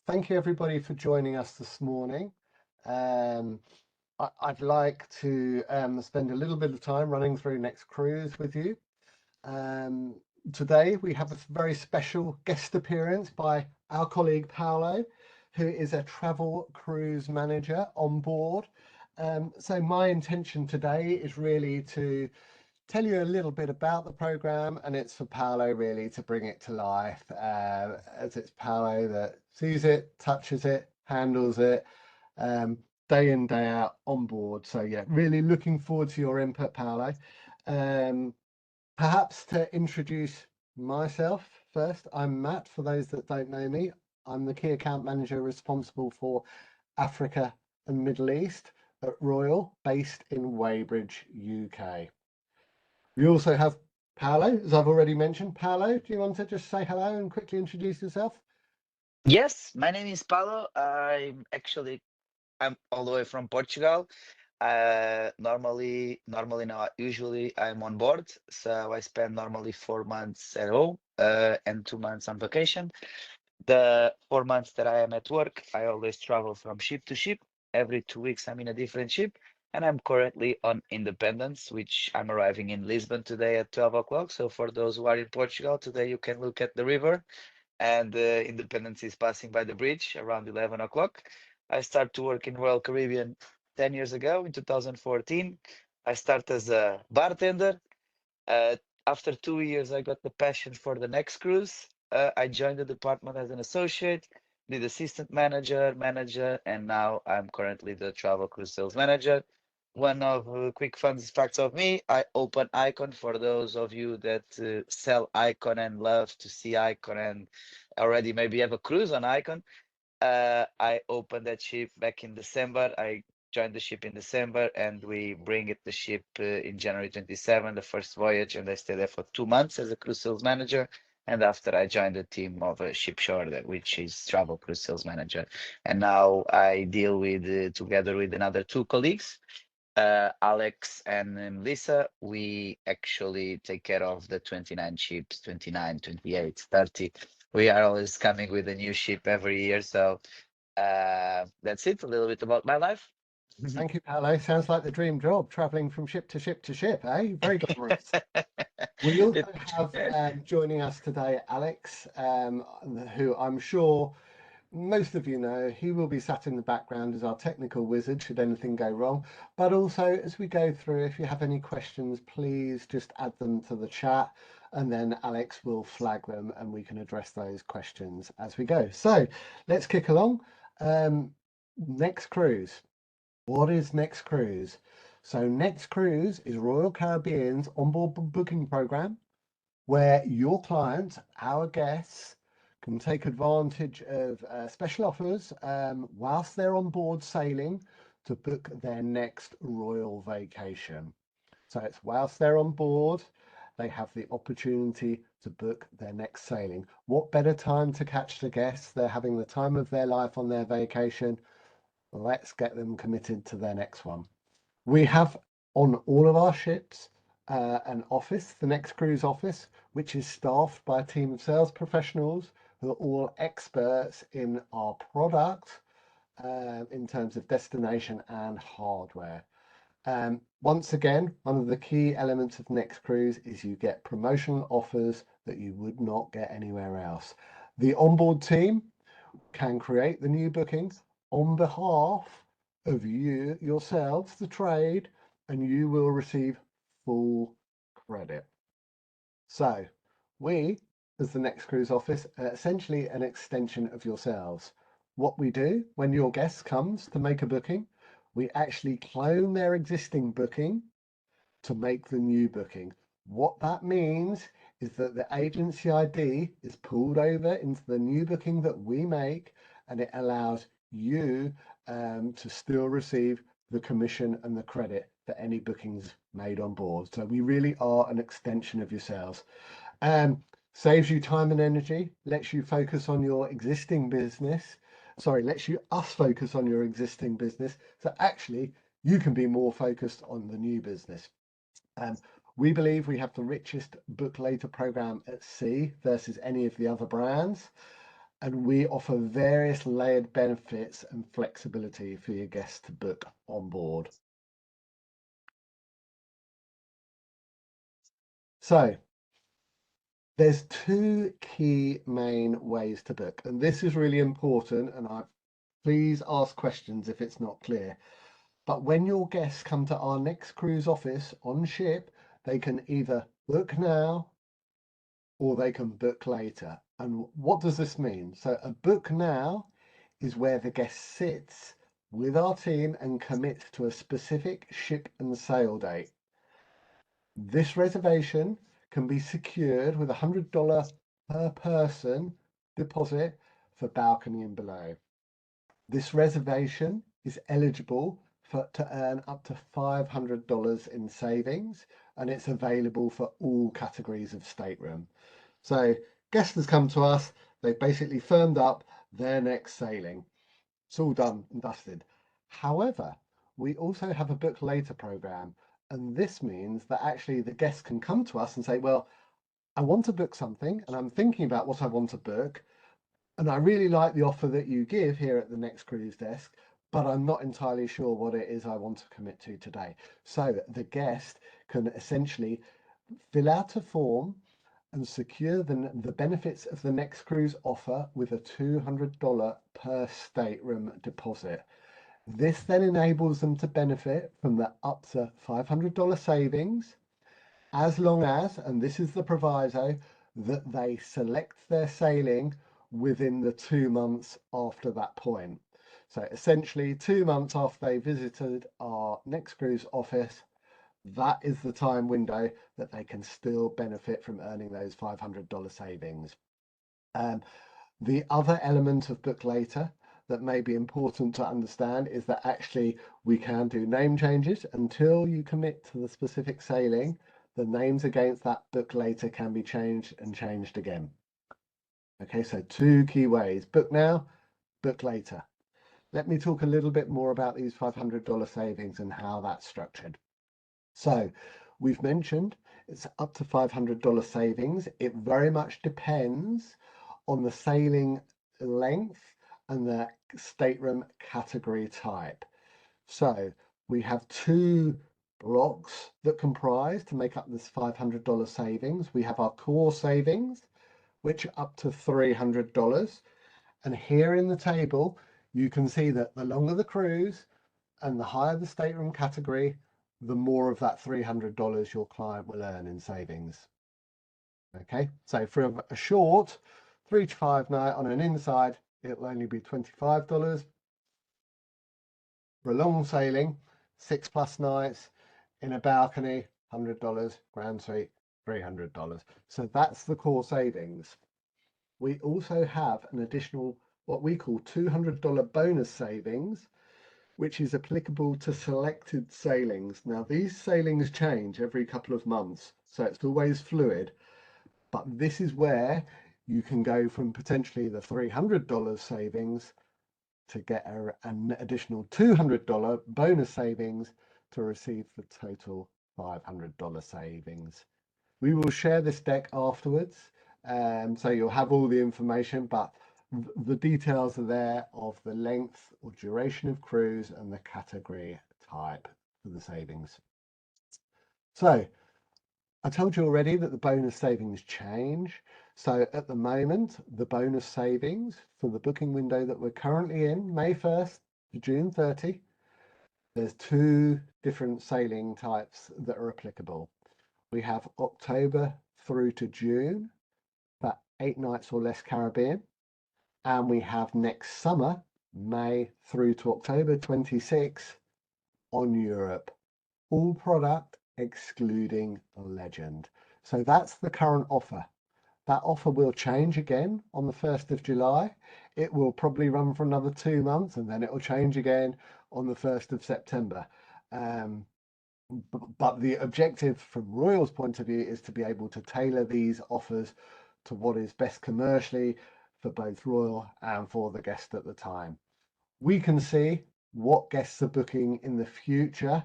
Thank you everybody for joining us this morning. Um, I'd like to spend a little bit of time running through Next Cruise with you. Um, Today we have a very special guest appearance by our colleague Paolo, who is a travel cruise manager on board. So my intention today is really to tell you a little bit about the program, and it's for Paolo really to bring it to life, as it's Paolo that sees it, touches it, handles it, um, day in, day out on board. So yeah, really looking forward to your input, Paolo. Um, Perhaps to introduce myself first, I'm Matt. For those that don't know me, I'm the key account manager responsible for Africa and Middle East at Royal, based in Weybridge, UK. We also have Paolo, as I've already mentioned. Paolo, do you want to just say hello and quickly introduce yourself? Yes, my name is Paulo. I'm all the way from Portugal. Normally now, usually I'm on board, so I spend normally 4 months at home, and 2 months on vacation. The 4 months that I am at work, I always travel from ship to ship. Every 2 weeks, I'm in a different ship, and I'm currently on Independence, which I'm arriving in Lisbon today at 12 o'clock. So for those who are in Portugal today, you can look at the river and Independence is passing by the bridge around 11 o'clock. I started to work in Royal Caribbean 10 years ago in 2014. I started as a bartender. Uh, After 2 years, I got the passion for the next cruise. I joined the department as an associate, did assistant manager, and now I'm currently the travel cruise sales manager. One of quick fun facts of me, I open Icon for those of you that sell Icon and love to see Icon and already maybe have a cruise on Icon. I opened that ship back in December. I joined the ship in December and we bring it the ship in January 27, the first voyage, and I stayed there for 2 months as a cruise sales manager. And after I joined the team of Ship Shore, which is travel cruise sales manager. And now I deal with, together with another two colleagues, Alex and Melissa, we actually take care of the 29 ships, 29, 28, 30. We are always coming with a new ship every year. So that's it, a little bit about my life. Thank you, Paolo. Sounds like the dream job, traveling from ship to ship to ship, eh? Very glamorous. We also It, have joining us today Alex, who I'm sure most of you know. He will be sat in the background as our technical wizard should anything go wrong. But also, as we go through, if you have any questions, please just add them to the chat and then Alex will flag them and we can address those questions as we go. So let's kick along. Next cruise. What is Next Cruise? So Next Cruise is Royal Caribbean's onboard booking program where your clients, our guests, can take advantage of special offers whilst they're on board sailing to book their next royal vacation. So it's whilst they're on board, they have the opportunity to book their next sailing. What better time to catch the guests? They're having the time of their life on their vacation. Let's get them committed to their next one. We have on all of our ships an office, the Next Cruise office, which is staffed by a team of sales professionals who are all experts in our product in terms of destination and hardware. Once again, one of the key elements of Next Cruise is you get promotional offers that you would not get anywhere else. The onboard team can create the new bookings on behalf of you yourselves, the trade, and you will receive full credit. So we, as the Next Cruise office, are essentially an extension of yourselves. What we do when your guest comes to make a booking, we actually clone their existing booking to make the new booking. What that means is that the agency ID is pulled over into the new booking that we make, and it allows you to still receive the commission and the credit for any bookings made on board. So we really are an extension of yourselves. Saves you time and energy, lets you focus on your existing business. Sorry, lets you us focus on your existing business. So actually, you can be more focused on the new business. Um, we believe we have the richest book later program at sea versus any of the other brands. and we offer various layered benefits and flexibility for your guests to book on board. So there's two key main ways to book, and this is really important, and please ask questions if it's not clear. But when your guests come to our next cruise office on ship, they can either book now or they can book later. And what does this mean? So a book now is where the guest sits with our team and commits to a specific ship and sail date. This reservation can be secured with a $100 per person deposit for balcony and below. This reservation is eligible to earn up to $500 in savings, and it's available for all categories of stateroom. So guest has come to us, they've basically firmed up their next sailing. It's all done and dusted. However, we also have a book later program, and this means that actually the guests can come to us and say, well, I want to book something and I'm thinking about what I want to book, and I really like the offer that you give here at the Next Cruise Desk, but I'm not entirely sure what it is I want to commit to today. So the guest can essentially fill out a form and secure the benefits of the Next Cruise offer with a $200 per stateroom deposit. This then enables them to benefit from the up to $500 savings, as long as, and this is the proviso, that they select their sailing within the 2 months after that point. So essentially 2 months after they visited our Next Cruise office, that is the time window that they can still benefit from earning those $500 savings. The other element of book later that may be important to understand is that actually we can do name changes until you commit to the specific sailing. The names against that book later can be changed and changed again. Okay, so two key ways: book now, book later. Let me talk a little bit more about these $500 savings and how that's structured. So we've mentioned it's up to $500 savings. It very much depends on the sailing length and the stateroom category type. So we have two blocks that comprise to make up this $500 savings. We have our core savings, which are up to $300. And here in the table, you can see that the longer the cruise and the higher the stateroom category, the more of that $300 your client will earn in savings. Okay, so for a short 3 to 5 night on an inside, it'll only be $25. For a long sailing, 6+ nights in a balcony, $100, grand suite, $300. So that's the core savings. We also have an additional, what we call $200 bonus savings, which is applicable to selected sailings. Now, these sailings change every couple of months, so it's always fluid, but this is where you can go from potentially the $300 savings to get an additional $200 bonus savings to receive the total $500 savings. We will share this deck afterwards, so you'll have all the information, but the details are there of the length or duration of cruise and the category type for the savings. So I told you already that the bonus savings change. So at the moment, the bonus savings for the booking window that we're currently in, May 1st to June 30, there's two different sailing types that are applicable. We have October through to June, for 8 nights or less Caribbean. And we have next summer, May through to October 26, on Europe. All product excluding Legend. So that's the current offer. That offer will change again on the 1st of July. It will probably run for another 2 months, and then it will change again on the 1st of September. But the objective from Royal's point of view is to be able to tailor these offers to what is best commercially for both Royal and for the guest at the time. We can see what guests are booking in the future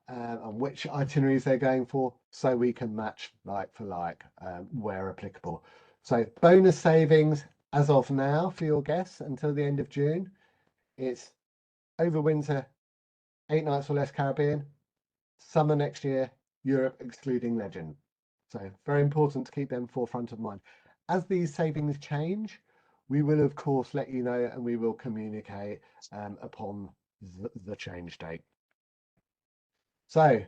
and which itineraries they're going for, so we can match like for like where applicable. So bonus savings As of now, for your guests until the end of June, it's over winter, 8 nights or less Caribbean, summer next year, Europe excluding Legend. So very important to keep them forefront of mind. As these savings change, we will of course let you know, and we will communicate upon the change date. So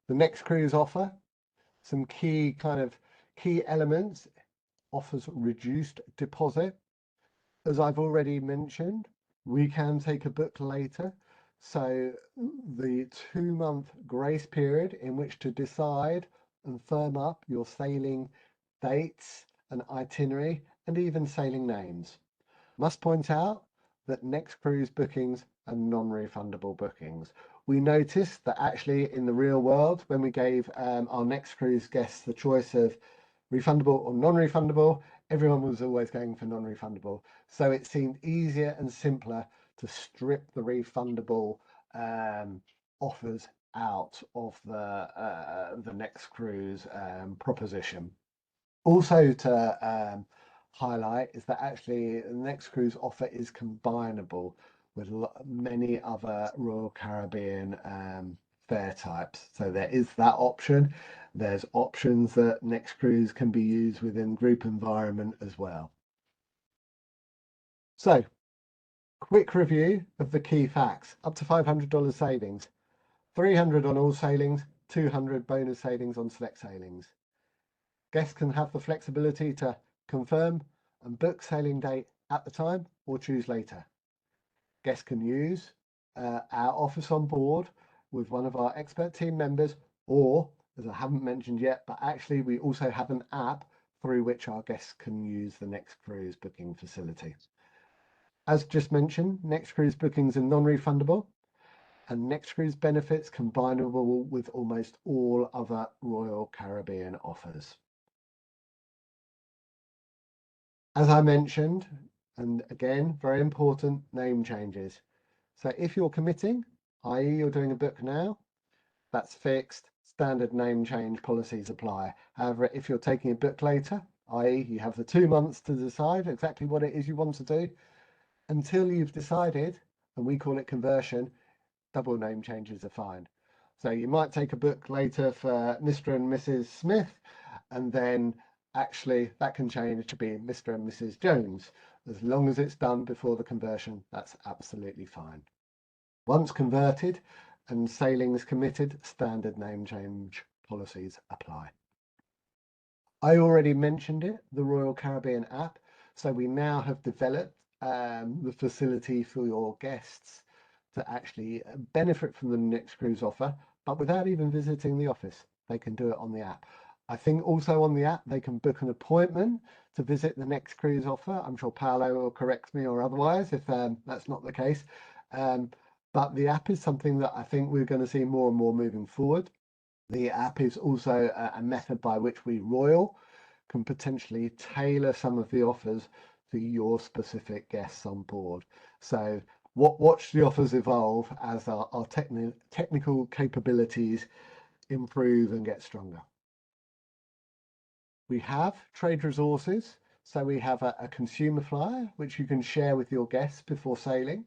the next cruise offer, some key elements, offers reduced deposit. As I've already mentioned, we can take a book later. So the 2-month grace period in which to decide and firm up your sailing dates and itinerary and even sailing names. Must point out that next cruise bookings are non-refundable bookings. We noticed that actually in the real world, when we gave our next cruise guests the choice of refundable or non-refundable, everyone was always going for non-refundable. So it seemed easier and simpler to strip the refundable offers out of the next cruise proposition. Also to highlight is that actually the next cruise offer is combinable with many other Royal Caribbean fare types. So there is that option. There's options that next cruise can be used within group environment as well. So quick review of the key facts. Up to $500 savings, 300 on all sailings, 200 bonus savings on select sailings. Guests can have the flexibility to confirm and book sailing date at the time or choose later. Guests can use our office on board with one of our expert team members, or, as I haven't mentioned yet, but actually we also have an app through which our guests can use the next cruise booking facility. As just mentioned, next cruise bookings are non-refundable, and next cruise benefits combinable with almost all other Royal Caribbean offers. As I mentioned, and again, very important, name changes. So if you're committing, i.e. you're doing a book now, that's fixed, standard name change policies apply. However, if you're taking a book later, i.e. you have the 2 months to decide exactly what it is you want to do, until you've decided, and we call it conversion, double name changes are fine. So you might take a book later for Mr. and Mrs. Smith, and then actually that can change to be Mr. and Mrs. Jones. As long as it's done before the conversion, that's absolutely fine. Once converted and sailing is committed, standard name change policies apply. I already mentioned it, the Royal Caribbean app. So we now have developed the facility for your guests to actually benefit from the next cruise offer, but without even visiting the office. They can do it on the app. I think also on the app, they can book an appointment to visit the next cruise offer. I'm sure Paolo will correct me or otherwise if that's not the case. But the app is something that I think we're going to see more and more moving forward. The app is also a method by which we Royal can potentially tailor some of the offers to your specific guests on board. So watch the offers evolve as our technical capabilities improve and get stronger. We have trade resources. So we have a consumer flyer, which you can share with your guests before sailing.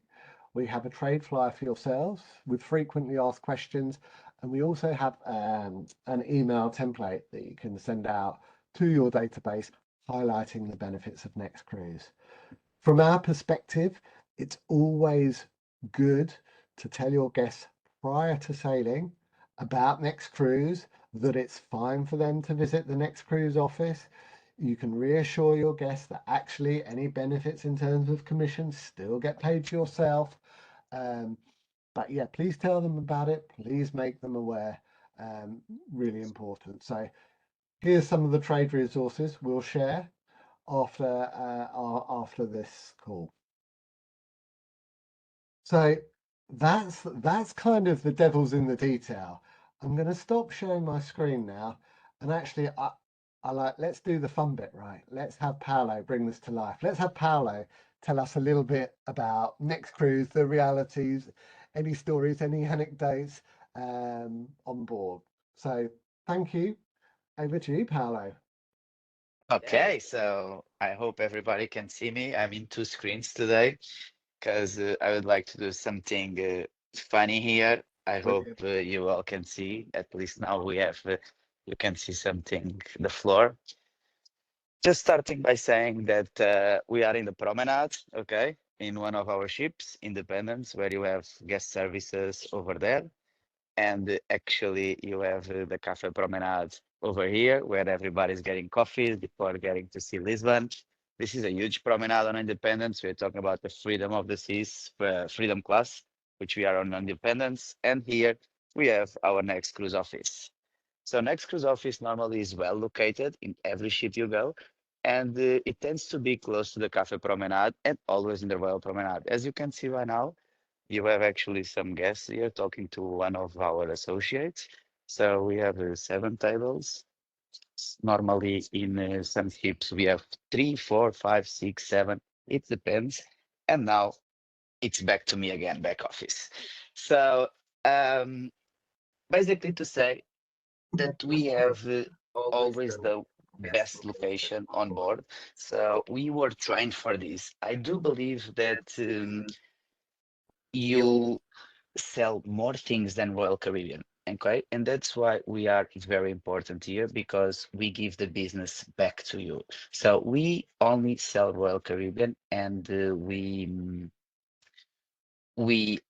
We have a trade flyer for yourselves with frequently asked questions. And we also have an email template that you can send out to your database highlighting the benefits of next cruise. From our perspective, it's always good to tell your guests prior to sailing about next cruise that it's fine for them to visit the next cruise office. You can reassure your guests that actually any benefits in terms of commission still get paid to yourself. But yeah, please tell them about it. Please make them aware. Really important. So here's some of the trade resources we'll share after this call. So that's kind of the devil's in the detail. I'm going to stop sharing my screen now, and actually let's do the fun bit, right? Let's have Paolo bring this to life. Let's have Paolo tell us a little bit about next cruise, the realities, any stories, any anecdotes on board. So thank you. Over to you, Paolo. Okay, so I hope everybody can see me. I'm in two screens today because I would like to do something funny here. I hope Brilliant. you all can see. At least now we have, you can see something, the floor. Just starting by saying that we are in the promenade, okay, in one of our ships, Independence, where you have guest services over there. And actually, you have the Cafe Promenade over here, where everybody's getting coffees before getting to see Lisbon. This is a huge promenade on Independence. We're talking about the Freedom of the Seas, Freedom class, which we are on Independence. And here we have our next cruise office. So next cruise office normally is well located in every ship you go, and it tends to be close to the Cafe Promenade and always in the Royal Promenade. As you can see right now, you have actually some guests here talking to one of our associates. So we have 7 tables. Normally in some ships we have 3, 4, 5, 6, 7. It depends. And now it's back to me again, back office. So um, basically to say that we have always the best location on board. So we were trained for this. I do believe that you sell more things than Royal Caribbean. Okay. And that's why we are very important here because we give the business back to you. So we only sell Royal Caribbean and we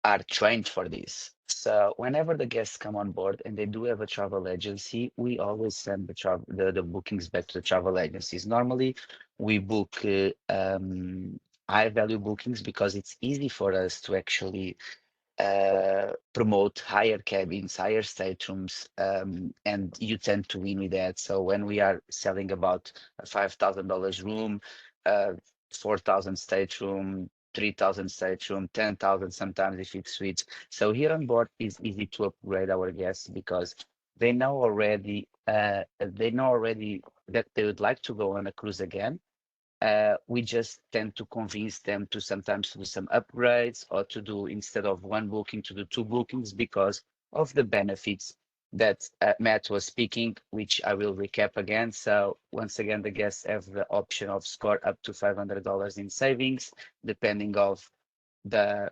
are trained for this. So whenever the guests come on board and they do have a travel agency, we always send the bookings back to the travel agencies. Normally, we book high value bookings because it's easy for us to actually promote higher cabins, higher staterooms, and you tend to win with that. So when we are selling about a $5,000 room, 4,000 stateroom, 3,000 stateroom, 10,000 sometimes if it's suites. So here on board is easy to upgrade our guests because they know already. They know already that they would like to go on a cruise again, we just tend to convince them to sometimes do some upgrades or to do instead of one booking to do two bookings because of the benefits that Matt was speaking, which I will recap again. So once again, the guests have the option of score up to $500 in savings, depending of the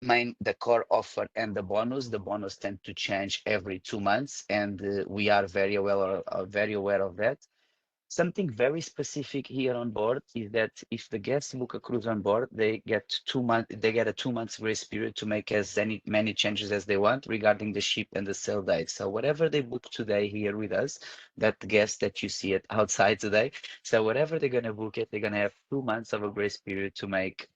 the core offer and the bonus. The bonus tend to change every 2 months, and we are very aware of that. Something very specific here on board is that if the guests book a cruise on board, they get 2 months. They get a 2 months grace period to make as many changes as they want regarding the ship and the sail date. So whatever they book today here with us, that guest that you see it outside today, so whatever they're gonna book it, they're gonna have 2 months of a grace period to make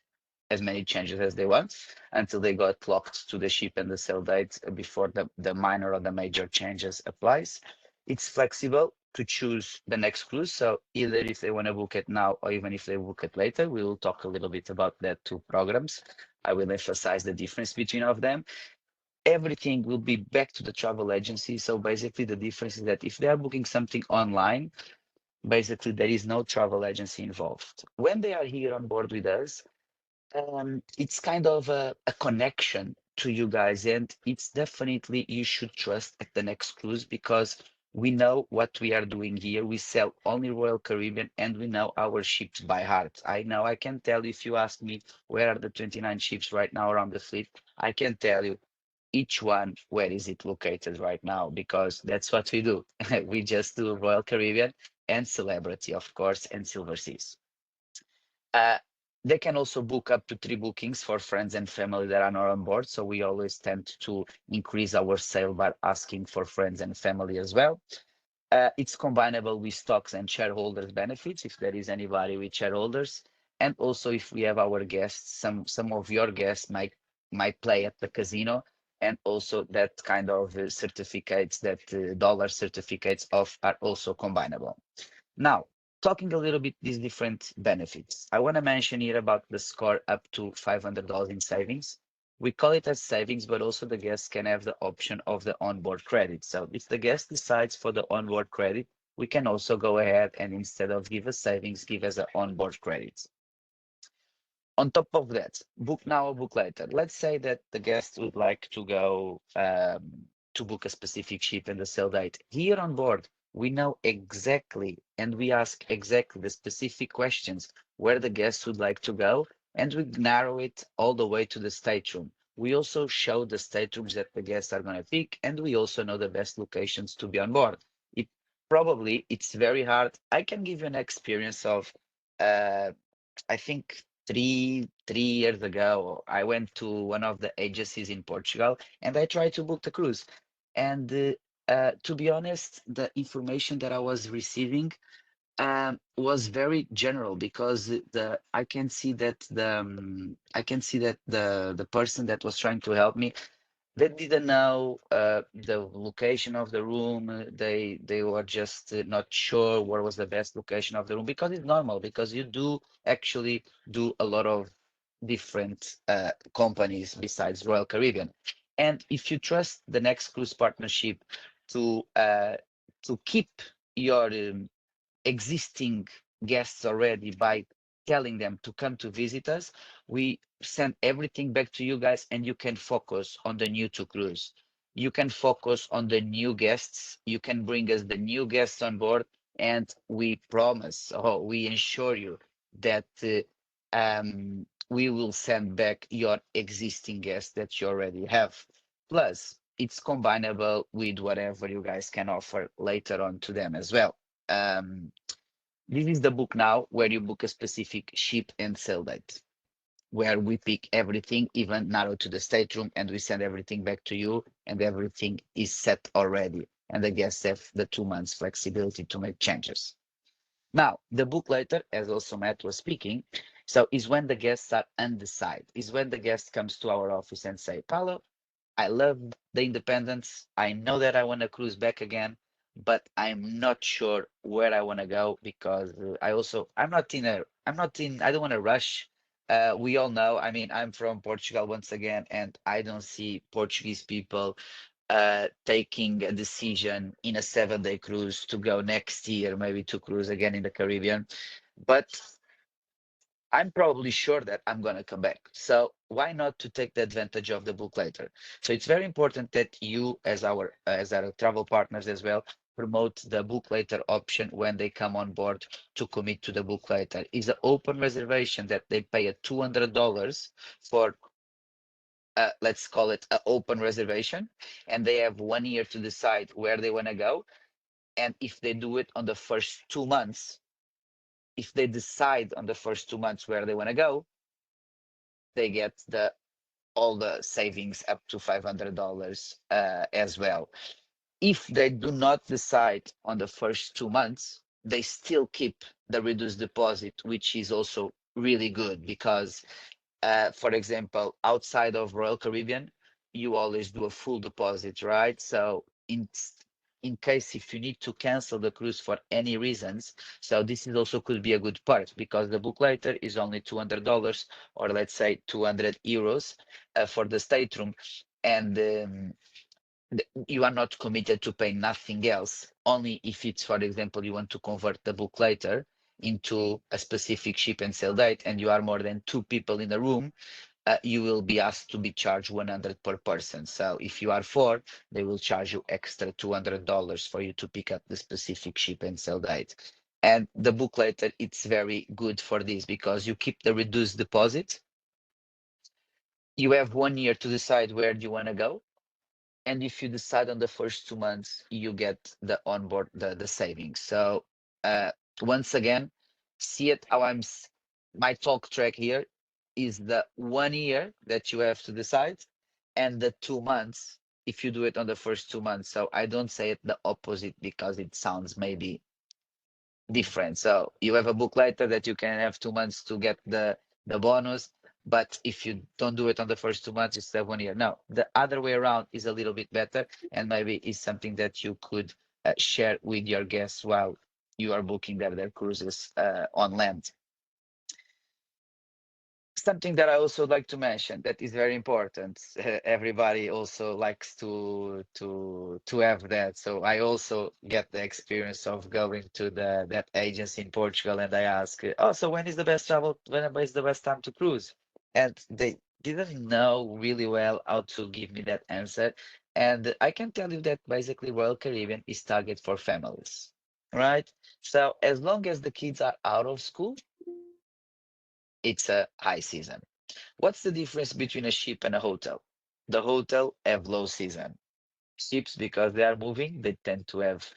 as many changes as they want until they got locked to the ship and the sell date before the minor or the major changes applies. It's flexible to choose the next cruise. So either if they want to book it now or even if they book it later, we will talk a little bit about that two programs. I will emphasize the difference between of them. Everything will be back to the travel agency. So basically the difference is that if they are booking something online, basically there is no travel agency involved. When they are here on board with us, it's kind of a connection to you guys, and it's definitely you should trust at the next cruise because we know what we are doing here. We sell only Royal Caribbean, and we know our ships by heart. I know I can tell you if you ask me where are the 29 ships right now around the fleet, I can tell you each one where is it located right now because that's what we do. We just do Royal Caribbean and Celebrity, of course, and Silver Seas. Uh, they can also book up to 3 bookings for friends and family that are not on board. So we always tend to increase our sale by asking for friends and family as well. It's combinable with stocks and shareholders benefits if there is anybody with shareholders. And also if we have our guests, some of your guests might play at the casino. And also that kind of certificates, that dollar certificates of are also combinable. Now, talking a little bit these different benefits, I want to mention here about the score up to $500 in savings. We call it as savings, but also the guest can have the option of the onboard credit. So if the guest decides for the onboard credit, we can also go ahead and instead of give us savings, give us an onboard credit. On top of that, book now or book later. Let's say that the guest would like to go to book a specific ship and the sale date. Here on board, We know exactly, and we ask exactly the specific questions where the guests would like to go, and we narrow it all the way to the stateroom. We also show the staterooms that the guests are going to pick, and we also know the best locations to be on board. It probably it's very hard. I can give you an experience of, uh, I think three years ago, I went to one of the agencies in Portugal, and I tried to book the cruise, and to be honest, the information that I was receiving was very general because the I can see that I can see that the person that was trying to help me, they didn't know the location of the room. They were just not sure where was the best location of the room, because it's normal, because you do actually do a lot of different companies besides Royal Caribbean. And if you trust the next cruise partnership to keep your existing guests already by telling them to come to visit us, we send everything back to you guys, and you can focus on the new to cruise. You can focus on the new guests. You can bring us the new guests on board, and we promise, oh, we ensure you that we will send back your existing guests that you already have. Plus, it's combinable with whatever you guys can offer later on to them as well. Um, this is the book now where you book a specific ship and sail date, where we pick everything, even narrow to the stateroom, and we send everything back to you, and everything is set already. And the guests have the 2 months flexibility to make changes. Now, the book later, as also Matt was speaking, so is when the guests are undecided, is when the guest comes to our office and say, Paulo, I love the independence. I know that I want to cruise back again, but I'm not sure where I want to go, because I don't want to rush. We all know, I mean, I'm from Portugal once again, and I don't see Portuguese people taking a decision in a 7-day cruise to go next year, maybe to cruise again in the Caribbean. But I'm probably sure that I'm going to come back. So why not to take the advantage of the book later? So it's very important that you, as our travel partners as well, promote the book later option when they come on board to commit to the book later. Is an open reservation that they pay a $200 for. Let's call it an open reservation, and they have 1 year to decide where they want to go. And if they do it on the first 2 months, if they decide on the first 2 months where they want to go, they get all the savings up to $500 as well. If they do not decide on the first 2 months, they still keep the reduced deposit, which is also really good because, for example, outside of Royal Caribbean, you always do a full deposit, right? So in case if you need to cancel the cruise for any reasons, so this is also could be a good part, because the book later is only $200, or let's say €200 for the stateroom, and you are not committed to pay nothing else. Only if it's, for example, you want to convert the book later into a specific ship and sail date, and you are more than 2 people in the room, you will be asked to be charged 100 per person. So if you are 4, they will charge you extra $200 for you to pick up the specific ship and sail date. And the book later, it's very good for this because you keep the reduced deposit. You have 1 year to decide where you want to go. And if you decide on the first 2 months, you get the onboard, the savings. So once again, see it how my talk track here is the 1 year that you have to decide, and the 2 months if you do it on the first 2 months. So I don't say it the opposite because it sounds maybe different. So you have a book later that you can have 2 months to get the bonus, but if you don't do it on the first 2 months, it's the 1 year. No, the other way around is a little bit better, and maybe is something that you could share with your guests while you are booking their cruises on land. Something that I also like to mention that is very important. Everybody also likes to have that. So I also get the experience of going to that agency in Portugal, and I ask, oh, so when is the best time to cruise? And didn't know really well how to give me that answer. And I can tell you that basically Royal Caribbean is target for families, right? So as long as the kids are out of school, it's a high season. What's the difference between a ship and a hotel? The hotel have low season. Ships, because they are moving, they tend to have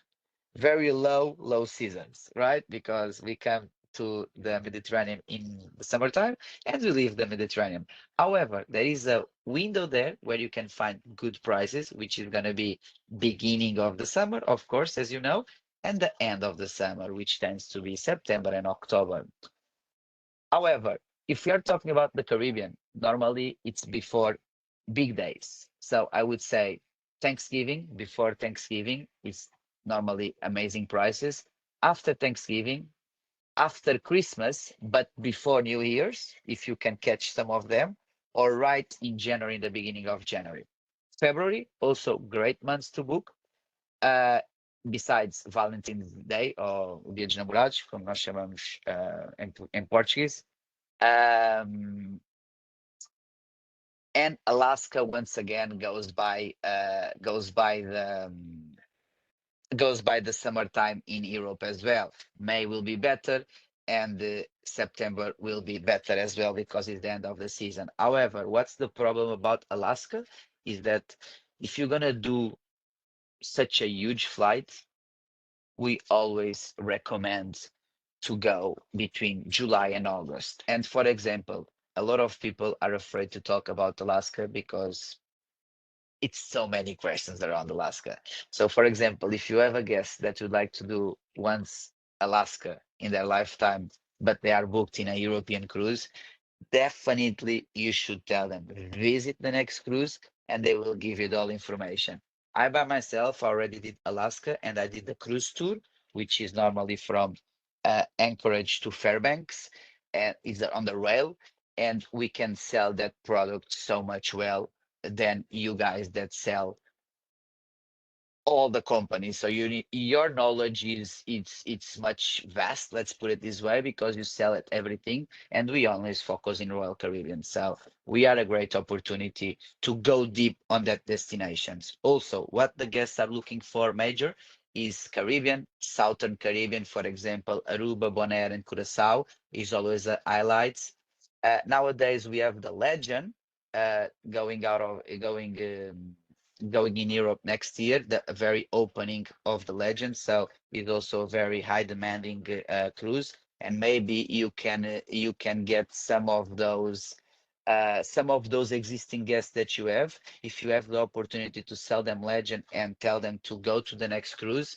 very low seasons, right? Because we come to the Mediterranean in the summertime and we leave the Mediterranean. However, there is a window there where you can find good prices, which is going to be beginning of the summer, of course, as you know, and the end of the summer, which tends to be September and October. However, if we are talking about the Caribbean, normally it's before big days. So I would say Thanksgiving, before Thanksgiving is normally amazing prices. After Thanksgiving, after Christmas, but before New Year's, if you can catch some of them, or right in January, in the beginning of January. February, also great months to book. Uh, Besides Valentine's Day, or Dia dos Namorados, como nós chamamos em português. Um, and Alaska once again goes by the summertime in Europe as well. May will be better, and September will be better as well because it's the end of the season. However, what's the problem about Alaska is that if you're gonna do such a huge flight, we always recommend to go between July and August. And for example, a lot of people are afraid to talk about Alaska because it's so many questions around Alaska. So, for example, if you have a guest that would like to do once Alaska in their lifetime, but they are booked in a European cruise, definitely you should tell them visit the next cruise and they will give you the all information. I by myself already did Alaska and I did the cruise tour, which is normally from Anchorage to Fairbanks, and is on the rail, and we can sell that product so much well than you guys that sell all the companies. So you need, your knowledge is it's much vast, let's put it this way, because you sell at everything, and we always focus in Royal Caribbean. So we are a great opportunity to go deep on that destinations. Also, what the guests are looking for major is Caribbean, Southern Caribbean, for example, Aruba, Bonaire, and Curacao is always a highlights. Nowadays we have the Legend going out of going in Europe next year, the very opening of the Legend. So it's also a very high demanding cruise, and maybe you can get some of those existing guests that you have. If you have the opportunity to sell them Legend and tell them to go to the next cruise,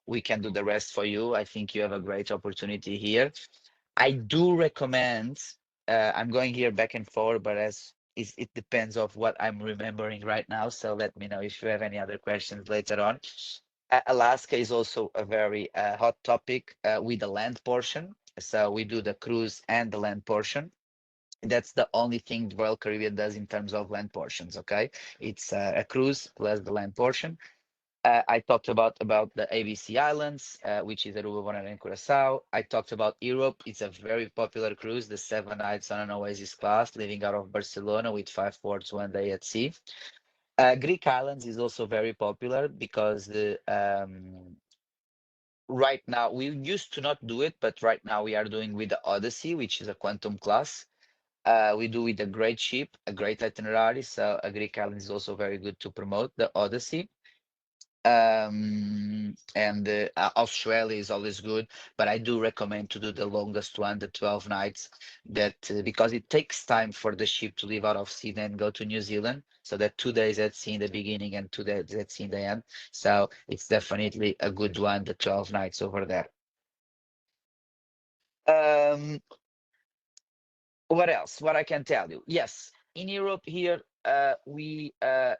we can do the rest for you. I think you have a great opportunity here. I do recommend. I'm going here back and forth, but as is, it depends of what I'm remembering right now. So let me know if you have any other questions later on. Alaska is also a very hot topic with the land portion. So we do the cruise and the land portion. That's the only thing the Royal Caribbean does in terms of land portions. Okay, it's a cruise plus the land portion. I talked about the ABC Islands, which is Aruba, Bonaire, and Curacao. I talked about Europe. It's a very popular cruise, the 7 nights on an Oasis class, leaving out of Barcelona with 5 ports, 1 day at sea. Greek Islands is also very popular because right now we used to not do it, but right now we are doing with the Odyssey, which is a quantum class. We do with a great ship, a great itinerary. So a Greek Island is also very good to promote the Odyssey. And Australia is always good, but I do recommend to do the longest one, the 12 nights, that because it takes time for the ship to leave out of sea and go to New Zealand. So that 2 days at sea in the beginning and 2 days at sea in the end. So it's definitely a good one, the 12 nights over there. Um, what else? What I can tell you? Yes, in Europe here, we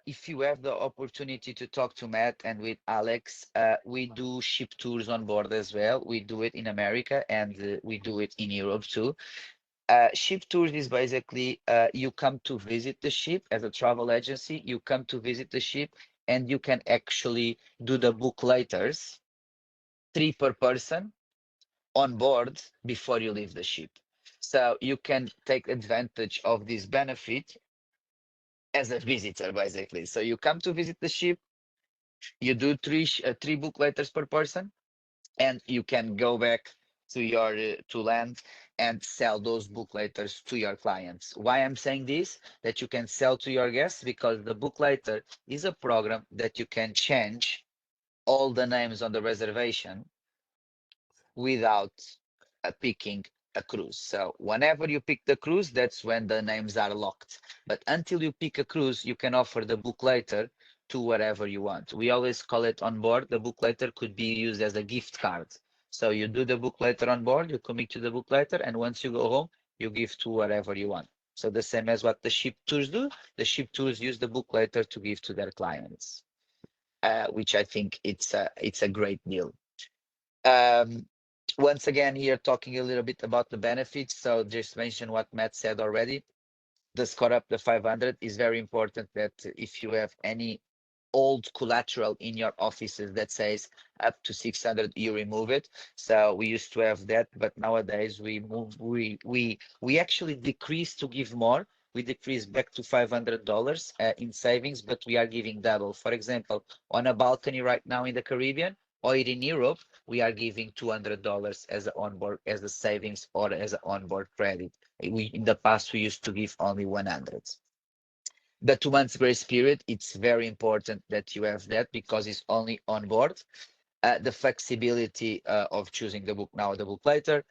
if you have the opportunity to talk to Matt and with Alex, we do ship tours on board as well. We do it in America and we do it in Europe too. Ship tours is basically you come to visit the ship as a travel agency. You come to visit the ship and you can actually do the book laters, 3 per person on board before you leave the ship. So you can take advantage of this benefit as a visitor, basically. So you come to visit the ship, you do three book letters per person, and you can go back to your to land and sell those book letters to your clients. Why I'm saying this? That you can sell to your guests, because the book letter is a program that you can change all the names on the reservation without picking a cruise. So whenever you pick the cruise, that's when the names are locked. But until you pick a cruise, you can offer the book later to wherever you want. We always call it on board. The book later could be used as a gift card. So you do the book later on board, you commit to the book later, and once you go home, you give to wherever you want. So the same as what the ship tours do, the ship tours use the book later to give to their clients, which I think it's a great deal. Um, Once again, here talking a little bit about the benefits. So just mention what Matt said already. The score up the 500 is very important, that if you have any old collateral in your offices that says up to 600, you remove it. So we used to have that, but nowadays we actually decrease to give more. We decrease back to $500 in savings, but we are giving double. For example, on a balcony right now in the Caribbean or in Europe, we are giving $200 as an onboard, as a savings, or as an onboard credit. We in the past we used to give only 100. The 2 months grace period, it's very important that you have that, because it's only on board. The flexibility of choosing the book now or the book later.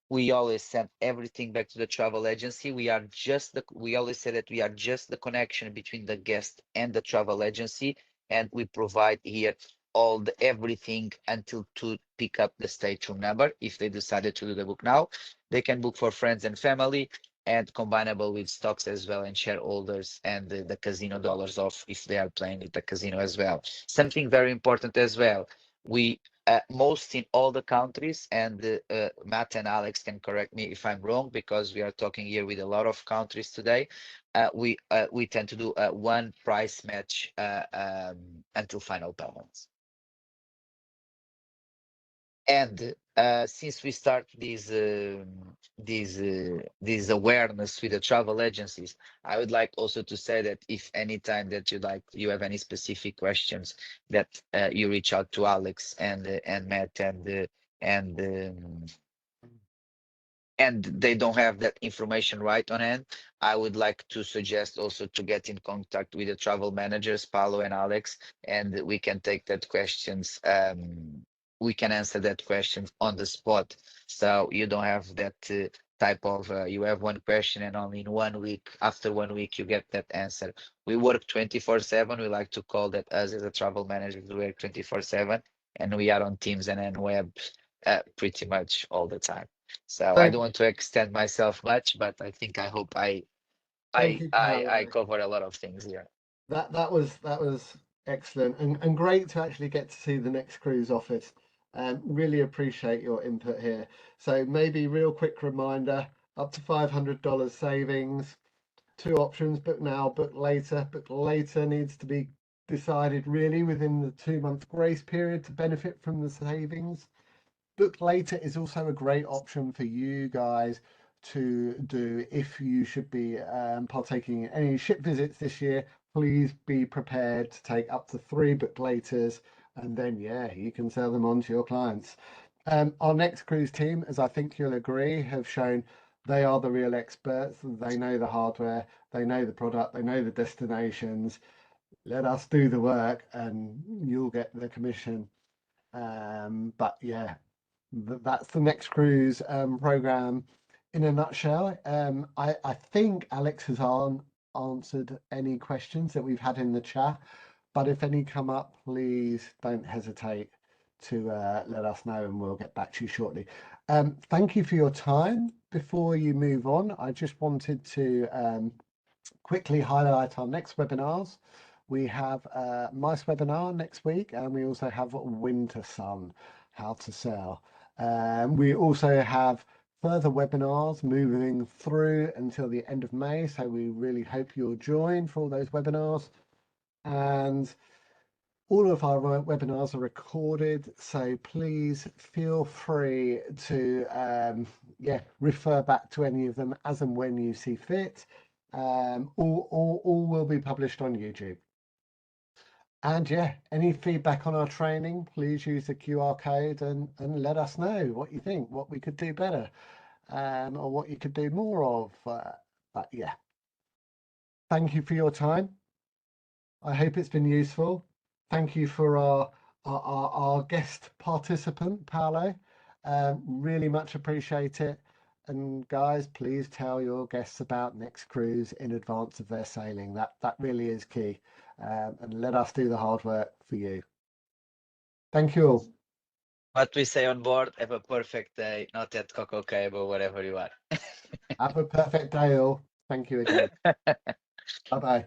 We always send everything back to the travel agency. We always say that we are just the connection between the guest and the travel agency, and we provide here all the everything until to pick up the stateroom number. If they decided to do the book now, they can book for friends and family, and combinable with stocks as well, and shareholders, and the casino dollars off if they are playing with the casino as well. Something very important as well, we most in all the countries, and Matt and Alex can correct me if I'm wrong, because we are talking here with a lot of countries today. We tend to do one price match until final payments. And since we start this awareness with the travel agencies, I would like also to say that if any time that you have any specific questions, that you reach out to Alex and Matt, and and they don't have that information right on hand, I would like to suggest also to get in contact with the travel managers, Paulo and Alex, and we can take that questions. We can answer that question on the spot, so you don't have that type of you have one question and only in 1 week, after 1 week you get that answer. We work 24/7. We like to call that, us as a travel manager, we work 24/7, and we are on Teams and on web pretty much all the time. So I Thank, don't want to extend myself much, but I hope thank you, I Paolo. cover a lot of things here. That was excellent, and great to actually get to see the next cruise office. Really appreciate your input here. So maybe real quick reminder: up to $500 savings. Two options: book now, book later. Book later needs to be decided really within the 2 month grace period to benefit from the savings. Book later is also a great option for you guys to do if you should be partaking in any ship visits this year. Please be prepared to take up to 3 book laters, and then yeah, you can sell them on to your clients. Our next cruise team, as I think you'll agree, have shown they are the real experts. They know the hardware, they know the product, they know the destinations. Let us do the work, and you'll get the commission. But yeah, that's the next cruise program in a nutshell. I think Alex has answered any questions that we've had in the chat, but if any come up, please don't hesitate to let us know, and we'll get back to you shortly. Thank you for your time. Before you move on, I just wanted to quickly highlight our next webinars. We have Mice webinar next week, and we also have Winter Sun, how to sell. We also have further webinars moving through until the end of May, so we really hope you'll join for all those webinars. And All of our webinars are recorded, so please feel free to refer back to any of them as and when you see fit. All will be published on YouTube. And yeah, any feedback on our training, please use the QR code and let us know what you think, what we could do better, or what you could do more of. But yeah, thank you for your time. I hope it's been useful. Thank you for our guest participant, Paolo. Really much appreciate it. And guys, please tell your guests about next cruise in advance of their sailing. That really is key. And let us do the hard work for you. Thank you all. What we say on board, have a perfect day, not at Coco Cable, wherever you are. Have a perfect day all. Thank you again. Bye-bye.